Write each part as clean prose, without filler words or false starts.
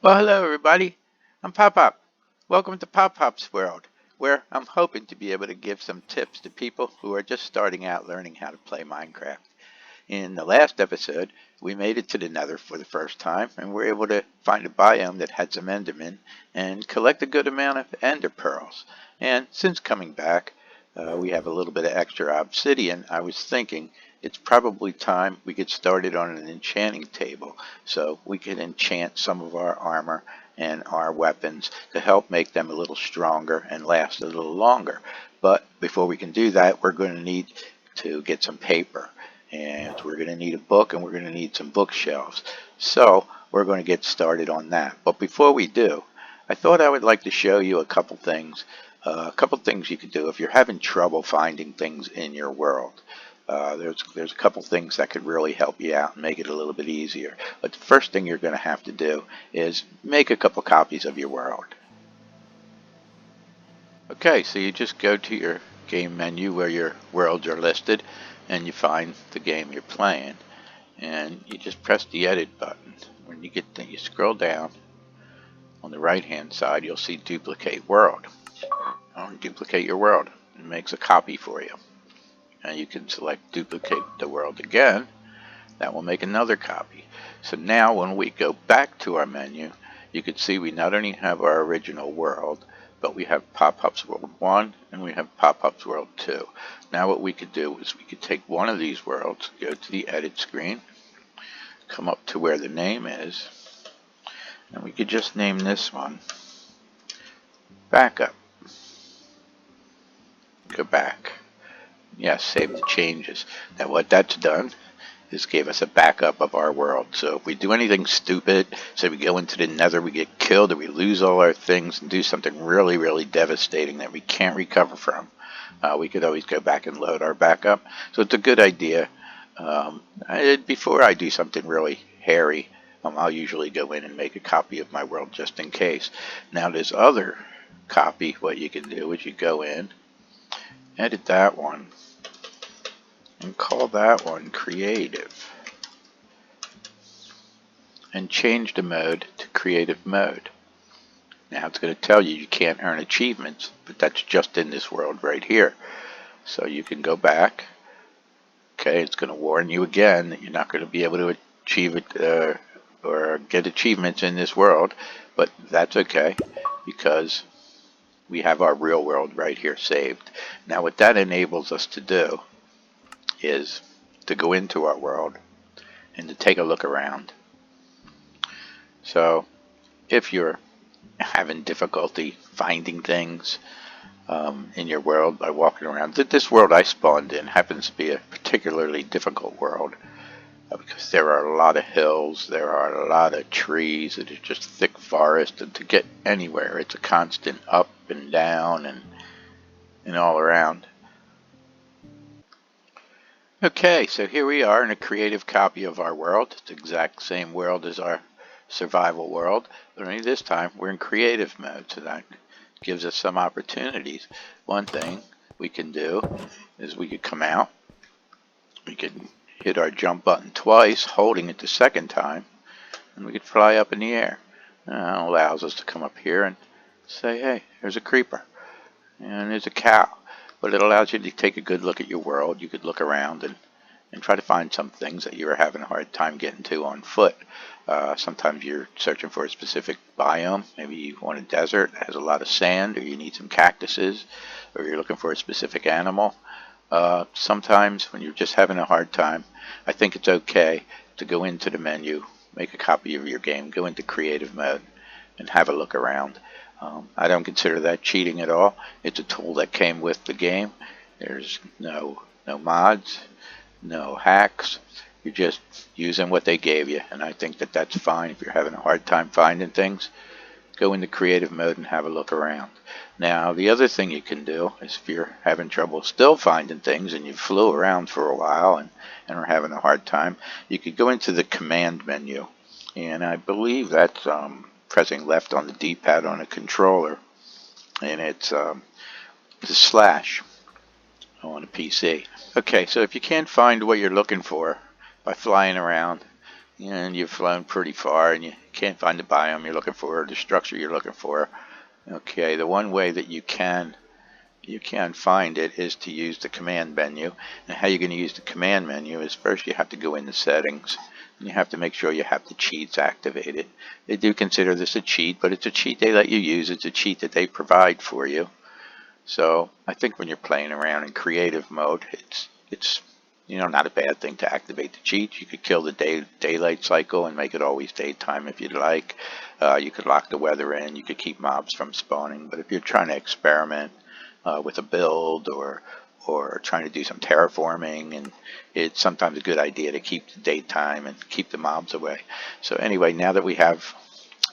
Well, hello everybody. I'm Pop Pop. Welcome to Pop Pop's world, where I'm hoping to be able to give some tips to people who are just starting out learning how to play Minecraft. In the last episode, we made it to the nether for the first time, and were able to find a biome that had some endermen and collect a good amount of ender pearls. And since coming back, we have a little bit of extra obsidian. I was thinking it's probably time we get started on an enchanting table so we can enchant some of our armor and our weapons to help make them a little stronger and last a little longer. But before we can do that, we're going to need to get some paper, and we're going to need a book, and we're going to need some bookshelves. So we're going to get started on that. But before we do, I thought I would like to show you a couple things. A couple things you could do if you're having trouble finding things in your world. There's a couple things that could really help you out and make it a little bit easier. But the first thing you're going to have to do is make a couple copies of your world. Okay, so you just go to your game menu where your worlds are listed, and you find the game you're playing, and you just press the edit button. When you get there, you scroll down. On the right hand side, you'll see duplicate world. Duplicate your world. It makes a copy for you. And you can select duplicate the world again. That will make another copy. So now when we go back to our menu, you can see we not only have our original world, but we have Pop-Up's World 1 and we have Pop-Up's World 2. Now what we could do is we could take one of these worlds, go to the edit screen, come up to where the name is, and we could just name this one Backup. Go back. Yes, save the changes. Now what that's done is gave us a backup of our world. So if we do anything stupid, say we go into the nether, we get killed, or we lose all our things and do something really, really devastating that we can't recover from, we could always go back and load our backup. So it's a good idea. Before I do something really hairy, I'll usually go in and make a copy of my world just in case. Now this other copy, what you can do is you go in, edit that one, and call that one creative, and change the mode to creative mode. Now it's going to tell you can't earn achievements, but that's just in this world right here. So you can go back. Okay, it's going to warn you again that you're not going to be able to achieve it or get achievements in this world, but that's okay because we have our real world right here saved. Now what that enables us to do is to go into our world and to take a look around. So if you're having difficulty finding things in your world by walking around, this world I spawned in happens to be a particularly difficult world because there are a lot of hills, there are a lot of trees, it is just thick forest, and to get anywhere it's a constant up and down and all around. Okay, so here we are in a creative copy of our world. It's the exact same world as our survival world, but only this time we're in creative mode, so that gives us some opportunities. One thing we can do is we could come out, we can hit our jump button twice, holding it the second time, and we could fly up in the air. That allows us to come up here and say, hey, there's a creeper, and there's a cow. But it allows you to take a good look at your world. You could look around and try to find some things that you're having a hard time getting to on foot. Sometimes you're searching for a specific biome. Maybe you want a desert that has a lot of sand, or you need some cactuses, or you're looking for a specific animal. Sometimes when you're just having a hard time, I think it's okay to go into the menu, make a copy of your game, go into creative mode, and have a look around. I don't consider that cheating at all. It's a tool that came with the game. There's no mods, no hacks. You're just using what they gave you, and I think that that's fine. If you're having a hard time finding things, go into creative mode and have a look around. Now, the other thing you can do is if you're having trouble still finding things and you flew around for a while and are having a hard time, you could go into the command menu, and I believe that's pressing left on the D-pad on a controller, and it's the slash on a PC. Okay, so if you can't find what you're looking for by flying around and you've flown pretty far and you can't find the biome you're looking for or the structure you're looking for, okay, the one way that you can find it is to use the command menu. And how you're going to use the command menu is first you have to go into settings and you have to make sure you have the cheats activated. They do consider this a cheat, but it's a cheat they let you use. It's a cheat that they provide for you. So I think when you're playing around in creative mode, it's not a bad thing to activate the cheat. You could kill the daylight cycle and make it always daytime if you'd like. You could lock the weather in. You could keep mobs from spawning. But if you're trying to experiment with a build or trying to do some terraforming, and it's sometimes a good idea to keep the daytime and keep the mobs away. So anyway, now that we have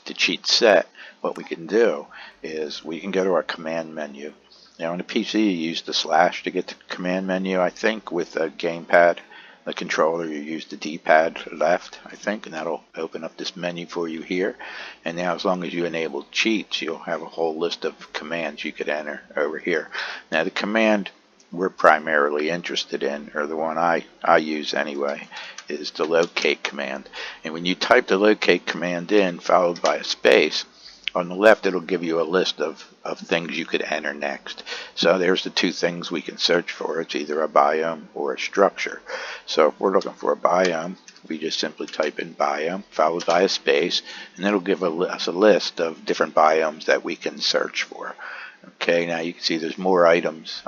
the cheat set, what we can do is we can go to our command menu. Now on the PC you use the slash to get to the command menu. I think with a gamepad, the controller, you use the D-pad left, I think, and that'll open up this menu for you here. And now as long as you enable cheats, you'll have a whole list of commands you could enter over here. Now the command we're primarily interested in, or the one I use anyway, is the locate command. And when you type the locate command in followed by a space, on the left it'll give you a list of things you could enter next. So there's the two things we can search for. It's either a biome or a structure. So if we're looking for a biome, we just simply type in biome followed by a space, and it'll give us a list of different biomes that we can search for. Okay, now you can see there's more items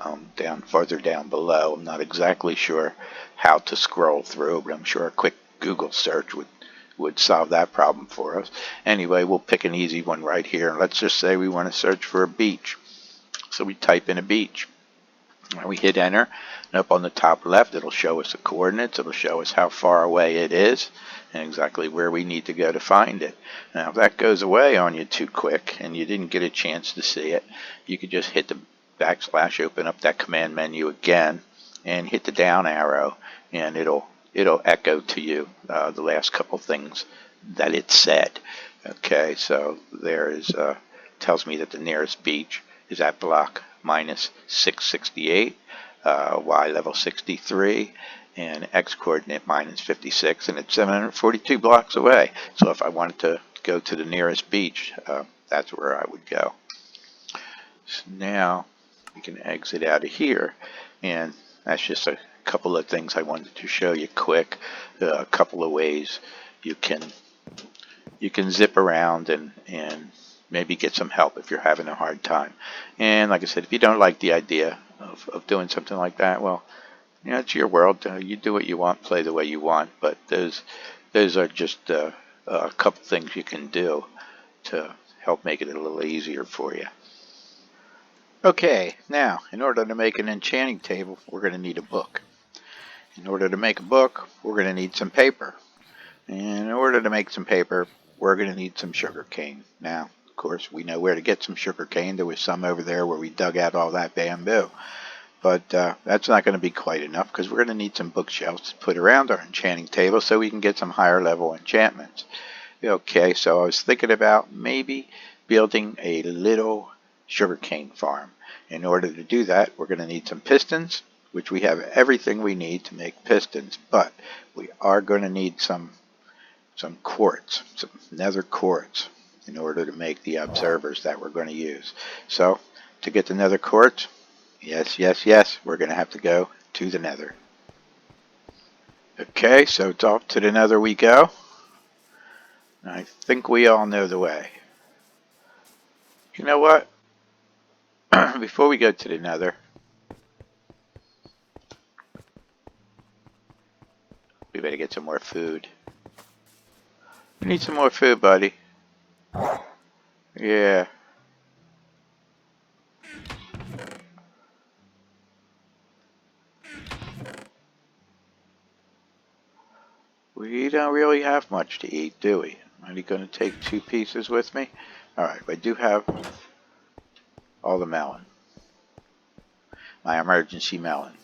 farther down below. I'm not exactly sure how to scroll through, but I'm sure a quick Google search would solve that problem for us. Anyway, we'll pick an easy one right here. Let's just say we want to search for a beach. So we type in a beach. And we hit enter, and up on the top left it'll show us the coordinates. It'll show us how far away it is and exactly where we need to go to find it. Now if that goes away on you too quick and you didn't get a chance to see it, you could just hit the backslash, open up that command menu again, and hit the down arrow, and it'll echo to you the last couple things that it said. Okay, so there is tells me that the nearest beach is at block minus 668, Y level 63, and X coordinate minus 56, and it's 742 blocks away. So if I wanted to go to the nearest beach, that's where I would go. So now we can exit out of here, and that's just a couple of things I wanted to show you quick. A couple of ways you can zip around and maybe get some help if you're having a hard time. And like I said, if you don't like the idea of doing something like that, well, it's your world. You do what you want, play the way you want. But those are just a couple things you can do to help make it a little easier for you. Okay, now in order to make an enchanting table, we're going to need a book. In order to make a book, we're going to need some paper. And in order to make some paper, we're going to need some sugarcane. Now, of course, we know where to get some sugarcane. There was some over there where we dug out all that bamboo. But that's not going to be quite enough, because we're going to need some bookshelves to put around our enchanting table so we can get some higher level enchantments. Okay, so I was thinking about maybe building a little sugarcane farm. In order to do that, we're going to need some pistons, which we have everything we need to make pistons, but we are going to need some quartz, some nether quartz, in order to make the observers that we're going to use. So to get the nether quartz, yes, we're going to have to go to the nether. Okay, so it's off to the nether we go. I think we all know the way. You know what? Before we go to the nether, we better get some more food. We need some more food, buddy. Yeah. We don't really have much to eat, do we? Are you going to take 2 pieces with me? Alright, I do have all the melon. My emergency melon.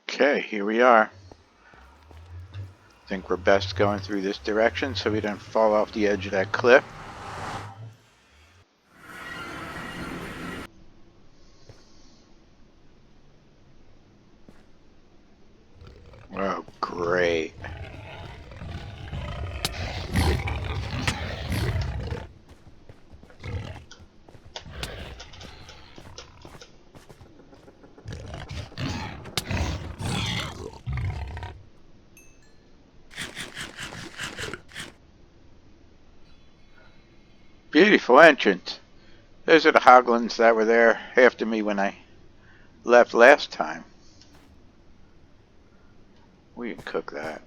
Okay, here we are. I think we're best going through this direction so we don't fall off the edge of that cliff. Oh, great. Beautiful entrance. Those are the hoglins that were there after me when I left last time. We can cook that.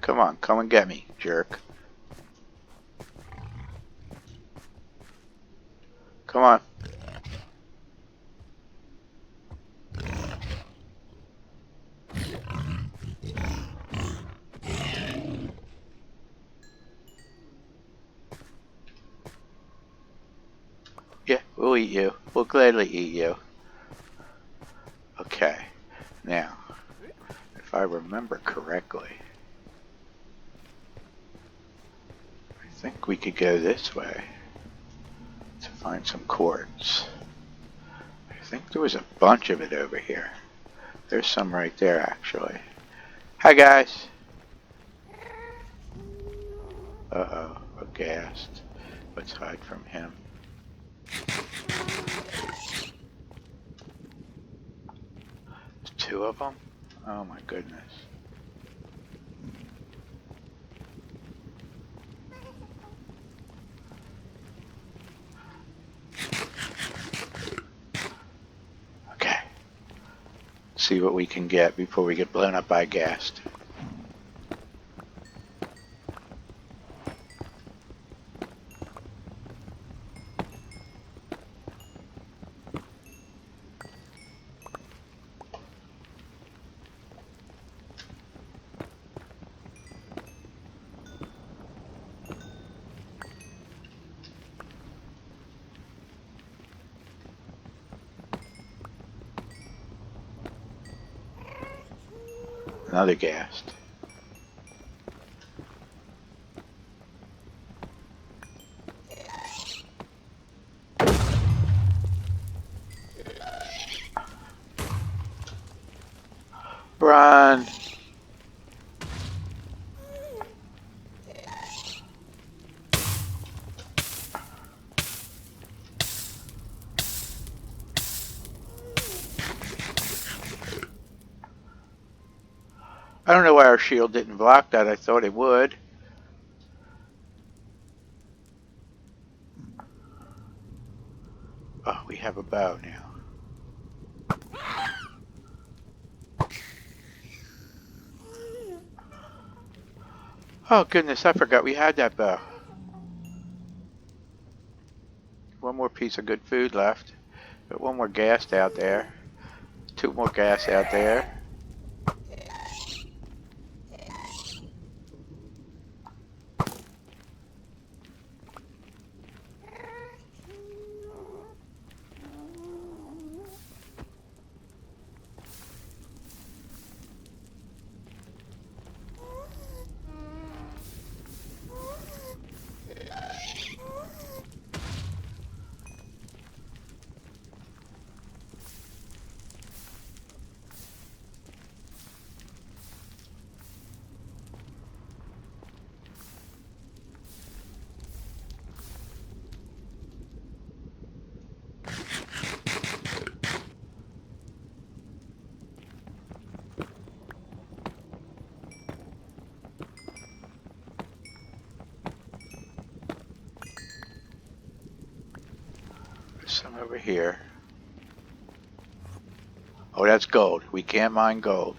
Come on, come and get me, jerk. Come on. Yeah, we'll eat you. We'll gladly eat you. Okay. Now, if I remember correctly, I think we could go this way to find some quartz. I think there was a bunch of it over here. There's some right there, actually. Hi, guys. Uh-oh, a ghast. Let's hide from him. There's two of them? Oh my goodness. Okay. See what we can get before we get blown up by a ghast. Another ghast. Run! I don't know why our shield didn't block that. I thought it would. Oh, we have a bow now. Oh goodness, I forgot we had that bow. One more piece of good food left. Got one more ghast out there. Two more ghast out there. There's some over here. Oh, that's gold. We can't mine gold.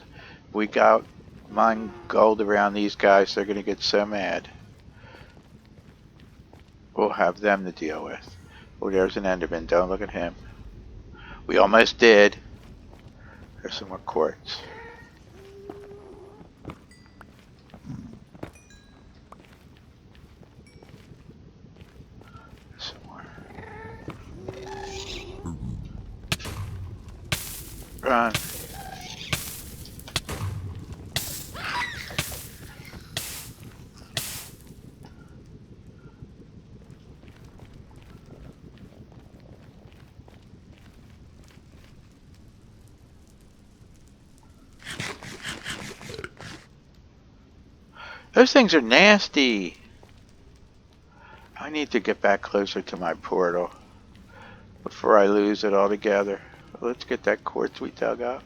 If we got mine gold around these guys, they're gonna get so mad. We'll have them to deal with. Oh, there's an Enderman. Don't look at him. We almost did. There's some more quartz. Some more. Run. Those things are nasty. I need to get back closer to my portal before I lose it altogether. Let's get that quartz we dug up.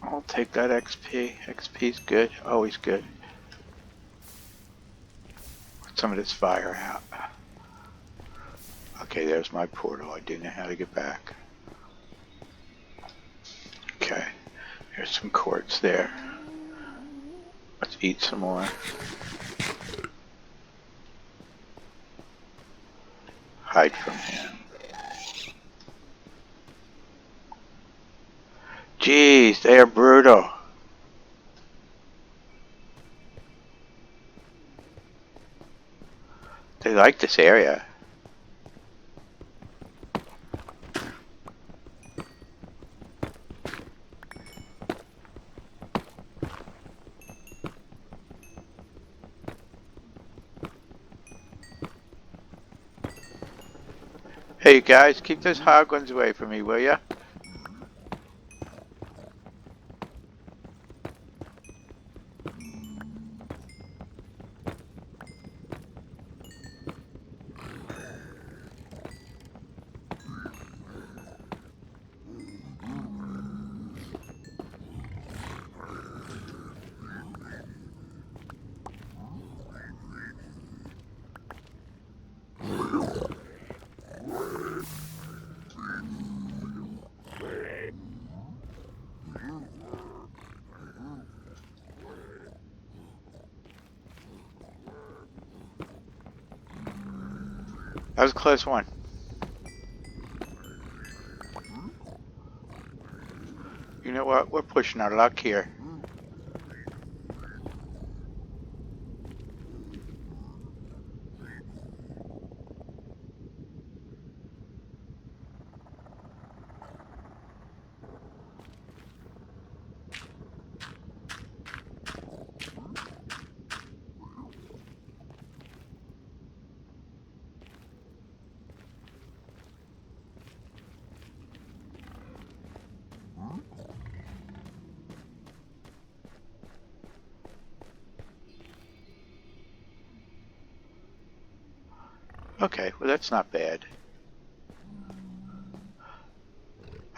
I'll take that XP. XP's good. Always good. Put some of this fire out. Okay, there's my portal. I do know how to get back. Okay, there's some quartz there. Let's eat some more. Hide from him. Jeez, they are brutal. They like this area. Hey guys, keep those hoglins away from me, will ya? That was a close one. You know what? We're pushing our luck here. Okay, well that's not bad.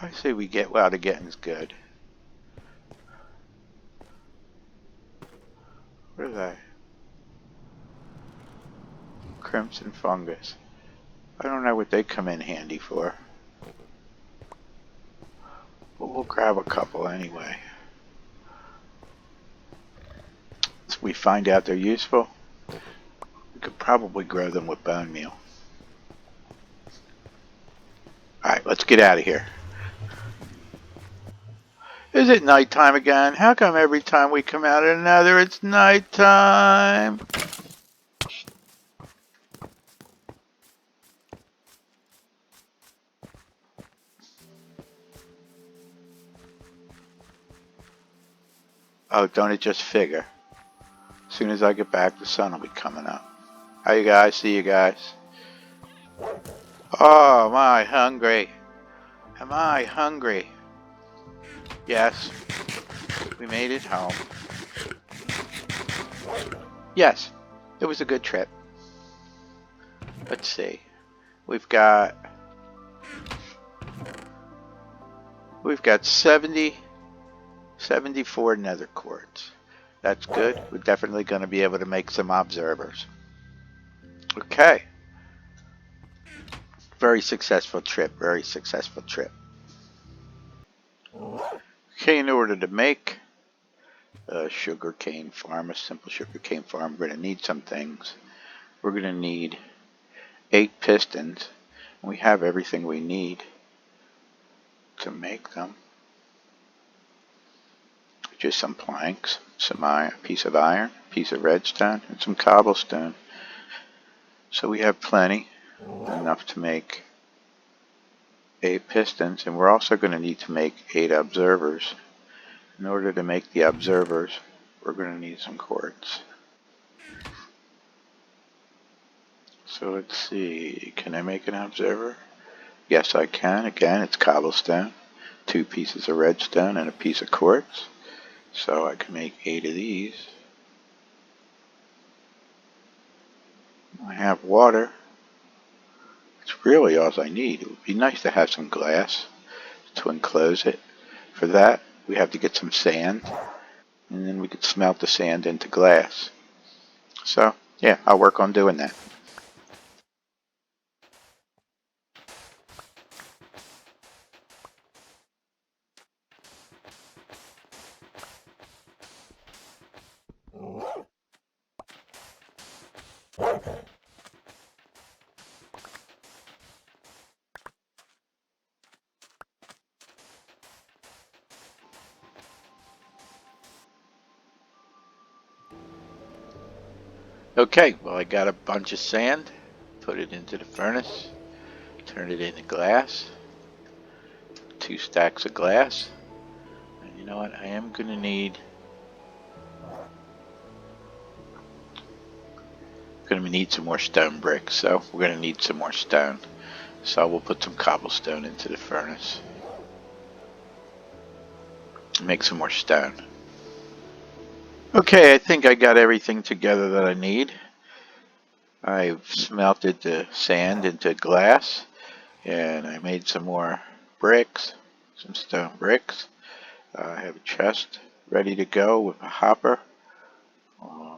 I say we get well, the getting's good. What are they? Crimson fungus. I don't know what they come in handy for. But we'll grab a couple anyway. So we find out they're useful. We could probably grow them with bone meal. Alright, let's get out of here. Is it nighttime again? How come every time we come out of the nether it's nighttime? Oh, don't it just figure? As soon as I get back, the sun will be coming up. Hi, you guys. See you guys. Oh, am I hungry? Am I hungry? Yes. We made it home. Yes. It was a good trip. Let's see. We've got 74 nether quartz. That's good. We're definitely going to be able to make some observers. Okay. Very successful trip. Very successful trip. Okay, in order to make a sugarcane farm, a simple sugarcane farm, we're going to need some things. We're going to need 8 pistons. We have everything we need to make them. Just some planks, some iron, a piece of iron, a piece of redstone, and some cobblestone. So we have plenty, enough to make 8 pistons, and we're also going to need to make 8 observers. In order to make the observers, we're going to need some quartz. So let's see, can I make an observer? Yes, I can. Again, it's cobblestone, 2 pieces of redstone, and a piece of quartz. So I can make 8 of these. I have water. It's really all I need. It would be nice to have some glass to enclose it. For that, we have to get some sand, and then we could smelt the sand into glass. So, yeah, I'll work on doing that. Okay, well, I got a bunch of sand, put it into the furnace, turn it into glass, 2 stacks of glass. And you know what? I am gonna need some more stone bricks, so we're gonna need some more stone. So we'll put some cobblestone into the furnace. Make some more stone. Okay, I think I got everything together that I need. I've smelted the sand into glass, and I made some more bricks, some stone bricks. I have a chest ready to go with a hopper,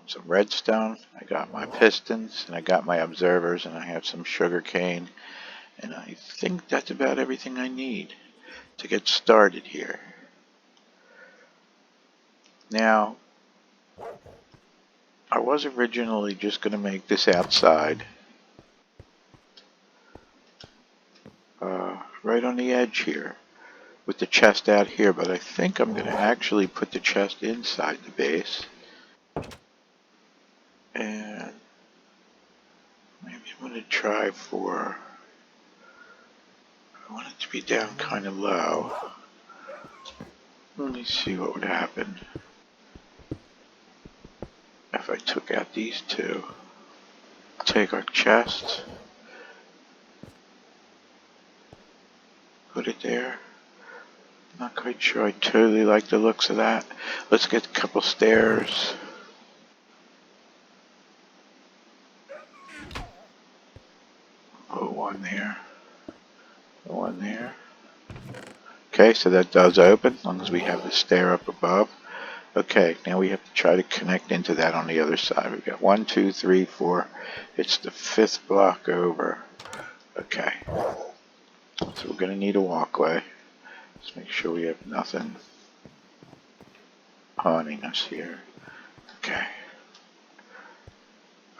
some redstone. I got my pistons, and I got my observers, and I have some sugarcane, and I think that's about everything I need to get started here. Now, I was originally just going to make this outside, right on the edge here, with the chest out here, but I think I'm going to actually put the chest inside the base, and maybe I'm going to try for, I want it to be down kind of low. Let me see what would happen if I took out these two. Take our chest, put it there. Not quite sure I totally like the looks of that. Let's get a couple stairs. Put one there, one there. Okay, so that does open, as long as we have the stair up above. Okay, now we have to try to connect into that on the other side. We've got 1, 2, 3, 4. It's the 5th block over. Okay, so we're going to need a walkway. Let's make sure we have nothing haunting us here. Okay.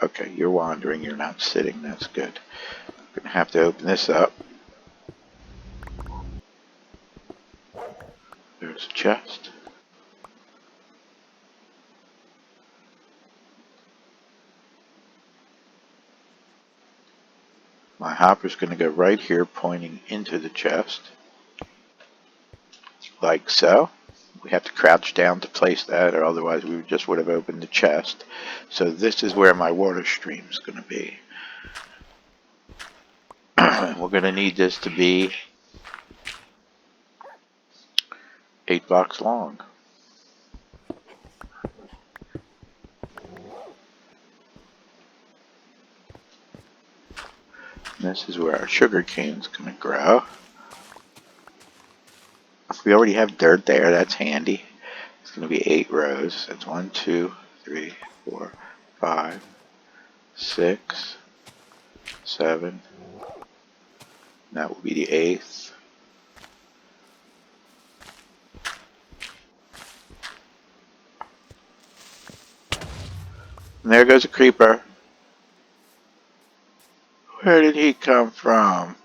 Okay, you're wandering, you're not sitting, that's good. We're going to have to open this up. There's a chest. My hopper's going to go right here, pointing into the chest, like so. We have to crouch down to place that, or otherwise we just would have opened the chest. So this is where my water stream is going to be. We're going to need this to be 8 blocks long. And this is where our sugar cane is going to grow. If we already have dirt there, that's handy. It's going to be 8 rows. That's 1, 2, 3, 4, 5, 6, 7. That will be the 8th. And there goes a creeper. Where did he come from?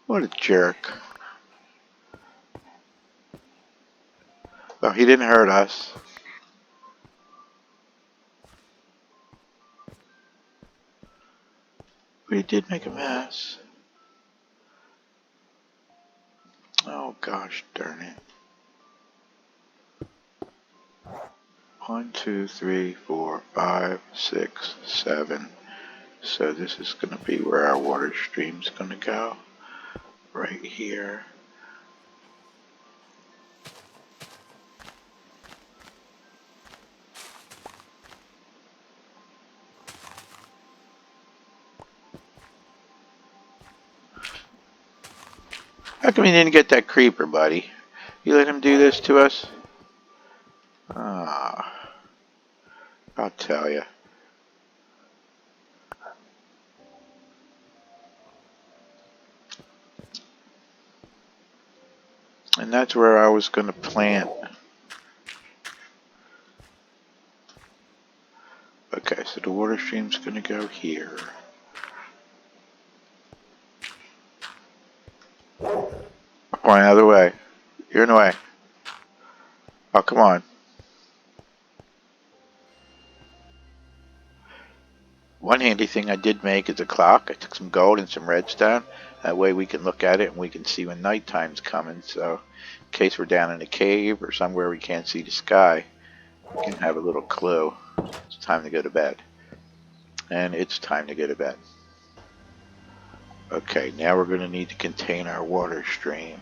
What a jerk. Well, he didn't hurt us. But he did make a mess. Oh gosh darn it. 1, 2, 3, 4, 5, 6, 7. So this is going to be where our water stream's going to go. Right here. How come you didn't get that creeper, buddy? You let him do this to us? Ah, I'll tell you. And that's where I was going to plant. Okay, so the water stream's going to go here. Going out of the way. You're in the way. Oh, come on. One handy thing I did make is a clock. I took some gold and some redstone. That way we can look at it and we can see when nighttime's coming. So in case we're down in a cave or somewhere we can't see the sky, we can have a little clue. It's time to go to bed. And it's time to go to bed. Okay, now we're going to need to contain our water stream.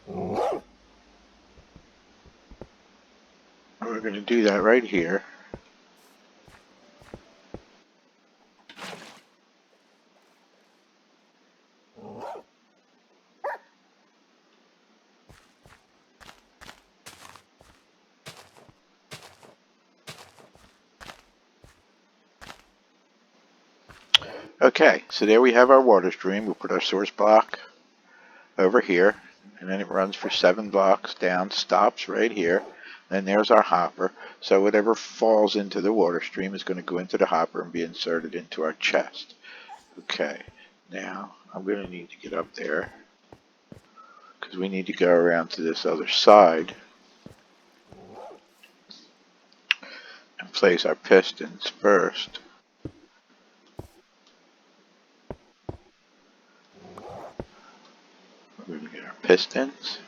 We're going to do that right here. Okay, so there we have our water stream. We'll put our source block over here, and then it runs for 7 blocks down, stops right here. Then there's our hopper. So whatever falls into the water stream is going to go into the hopper and be inserted into our chest. Okay, now I'm going to need to get up there because we need to go around to this other side and place our pistons first. We're going to get our pistons.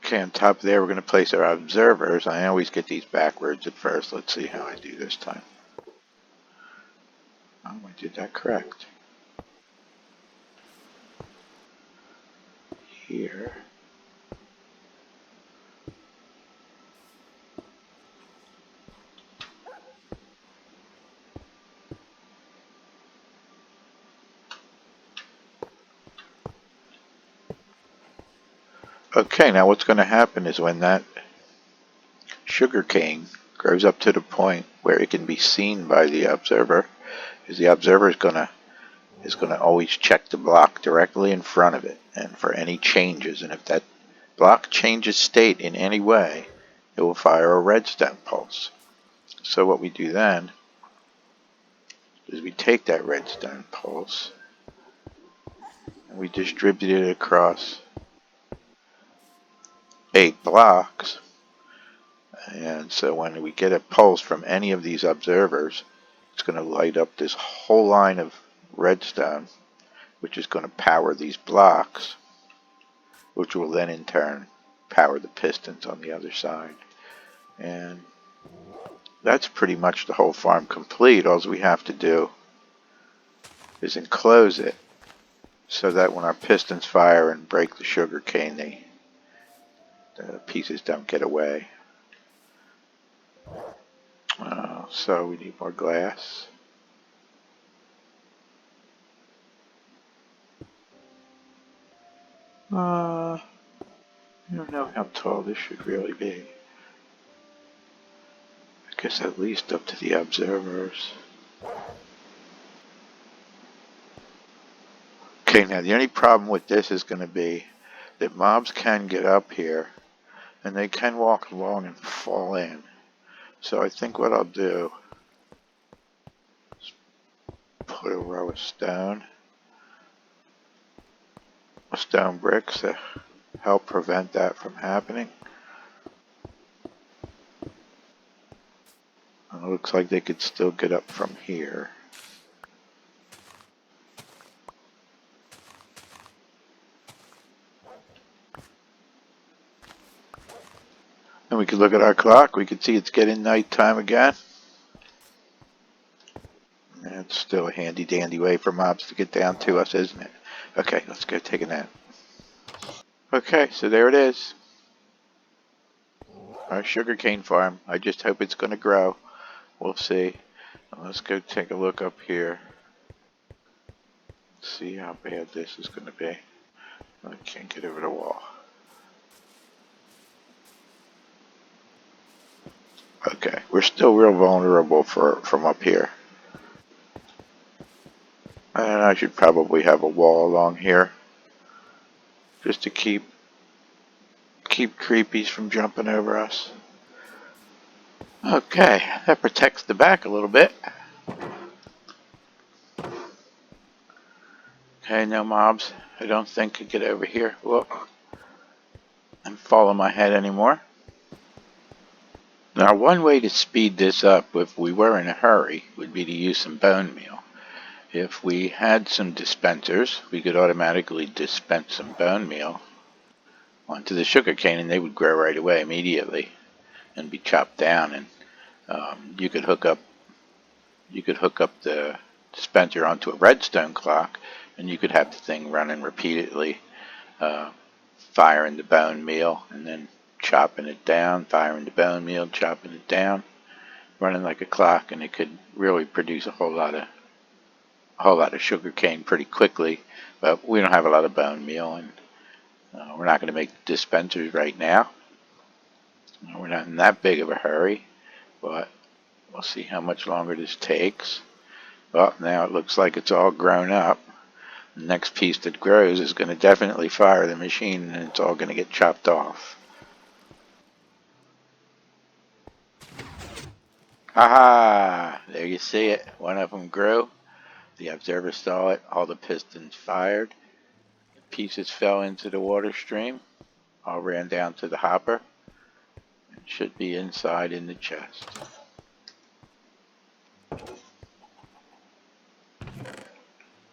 Okay, on top of there, we're going to place our observers. I always get these backwards at first. Let's see how I do this time. Oh, I did that correct. Here. Okay, now what's going to happen is when that sugarcane grows up to the point where it can be seen by the observer, is the observer is going to always check the block directly in front of it and for any changes. And if that block changes state in any way, it will fire a redstone pulse. So what we do then is we take that redstone pulse and we distribute it across 8 blocks. And so when we get a pulse from any of these observers, it's going to light up this whole line of redstone, which is going to power these blocks, which will then in turn power the pistons on the other side. And that's pretty much the whole farm complete. All we have to do is enclose it so that when our pistons fire and break the sugar cane, the pieces don't get away. So we need more glass. I don't know how tall this should really be. I guess at least up to the observers. Okay, now the only problem with this is going to be that mobs can get up here and they can walk along and fall in. So I think what I'll do is put a row of stone bricks to help prevent that from happening. And it looks like they could still get up from here. And we can look at our clock. We can see it's getting nighttime again. And it's still a handy dandy way for mobs to get down to us, isn't it? Okay, let's go take a nap. Okay, so there it is. Our sugarcane farm. I just hope it's going to grow. We'll see. Let's go take a look up here. See how bad this is going to be. I can't get over the wall. Okay, we're still real vulnerable from up here. And I should probably have a wall along here. Just to keep creepies from jumping over us. Okay, that protects the back a little bit. Okay, no mobs. I don't think could get over here. Whoop. And fall on my head anymore. Now, one way to speed this up, if we were in a hurry, would be to use some bone meal. If we had some dispensers, we could automatically dispense some bone meal onto the sugarcane, and they would grow right away immediately and be chopped down. And you could hook up the dispenser onto a redstone clock, and you could have the thing running repeatedly, firing the bone meal and then chopping it down, firing the bone meal, chopping it down, running like a clock, and it could really produce a whole lot of sugar cane pretty quickly. But we don't have a lot of bone meal, and we're not going to make dispensers right now. We're not in that big of a hurry, but we'll see how much longer this takes. Well, now it looks like it's all grown up. The next piece that grows is going to definitely fire the machine, and it's all going to get chopped off. Aha! There you see it. One of them grew. The observer saw it. All the pistons fired. The pieces fell into the water stream. All ran down to the hopper. It should be inside in the chest.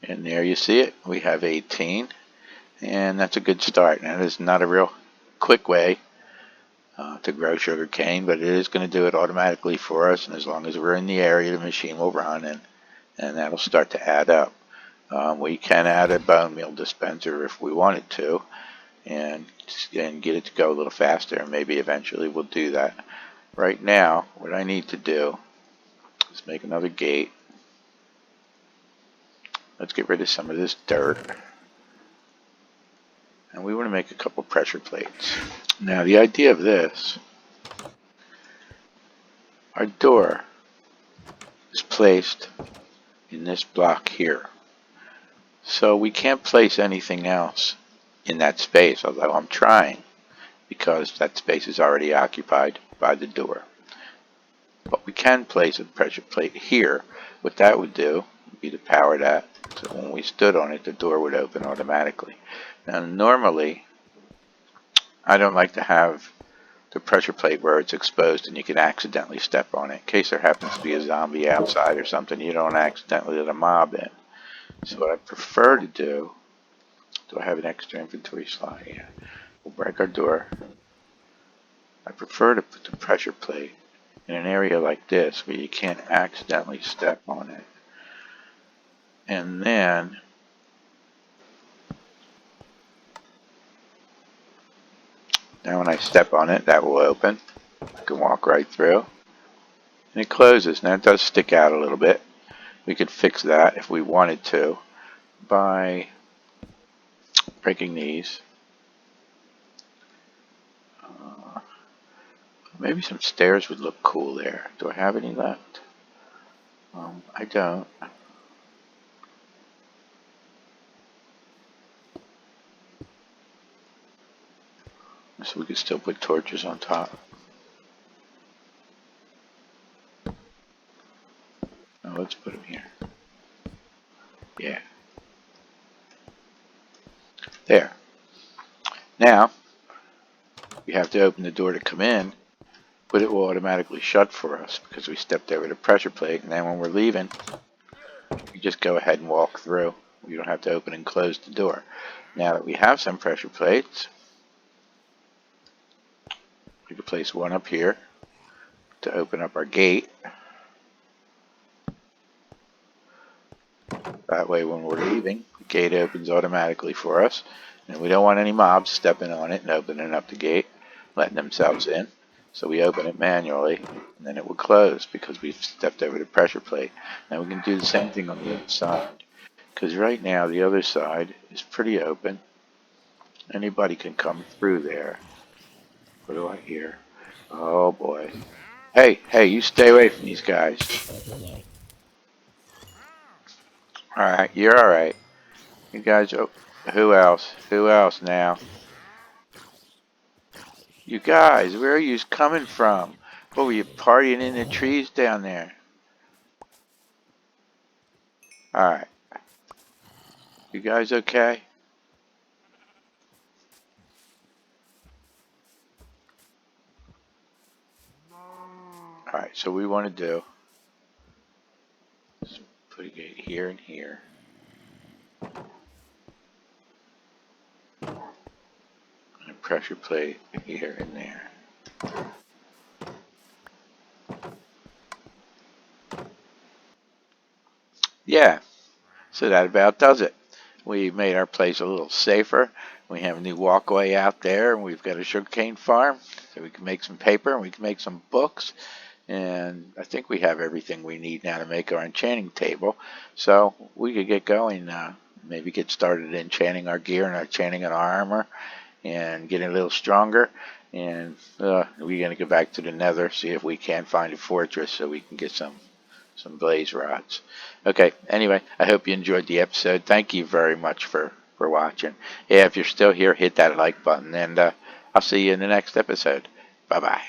And there you see it. We have 18. And that's a good start. Now, this is not a real quick way to grow sugar cane, but it is going to do it automatically for us. And as long as we're in the area, the machine will run, and that'll start to add up. We can add a bone meal dispenser if we wanted to, and get it to go a little faster. And maybe eventually we'll do that. Right now, what I need to do is make another gate. Let's get rid of some of this dirt. And we want to make a couple pressure plates. Now, the idea of this, our door is placed in this block here. So we can't place anything else in that space, although I'm trying, because that space is already occupied by the door. But we can place a pressure plate here. What that would do would be to power that, so when we stood on it, the door would open automatically. Now, normally, I don't like to have the pressure plate where it's exposed and you can accidentally step on it, in case there happens to be a zombie outside or something. You don't accidentally let a mob in. So what I prefer to do I have an extra inventory slot? Yeah. We'll break our door. I prefer to put the pressure plate in an area like this where you can't accidentally step on it. And then now when I step on it, that will open. I can walk right through. And it closes. Now it does stick out a little bit. We could fix that if we wanted to by breaking these. Maybe some stairs would look cool there. Do I have any left? I don't. So we could still put torches on top. Now let's put them here. Yeah. There. Now, we have to open the door to come in, but it will automatically shut for us because we stepped over the pressure plate. And then when we're leaving, we just go ahead and walk through. We don't have to open and close the door. Now that we have some pressure plates, we We could place one up here to open up our gate. That way when we're leaving, the gate opens automatically for us. And we don't want any mobs stepping on it and opening up the gate, letting themselves in. So we open it manually, and then it will close because we've stepped over the pressure plate. Now we can do the same thing on the other side. Because right now the other side is pretty open. Anybody can come through there. What do I hear? Oh boy. Hey, you stay away from these guys. Alright, you're alright. You guys, oh, who else? Who else now? You guys, where are you coming from? What were you partying in the trees down there? Alright, you guys okay? Alright, so we want to do is put a gate here and here. And a pressure plate here and there. Yeah, so that about does it. We made our place a little safer. We have a new walkway out there, and we've got a sugarcane farm, so we can make some paper and we can make some books. And I think we have everything we need now to make our enchanting table. So we could get going now. Maybe get started enchanting our gear and enchanting our armor and getting a little stronger. And we're going to go back to the nether, see if we can find a fortress so we can get some blaze rods. Okay, anyway, I hope you enjoyed the episode. Thank you very much for watching. Yeah, if you're still here, hit that like button, and I'll see you in the next episode. Bye-bye.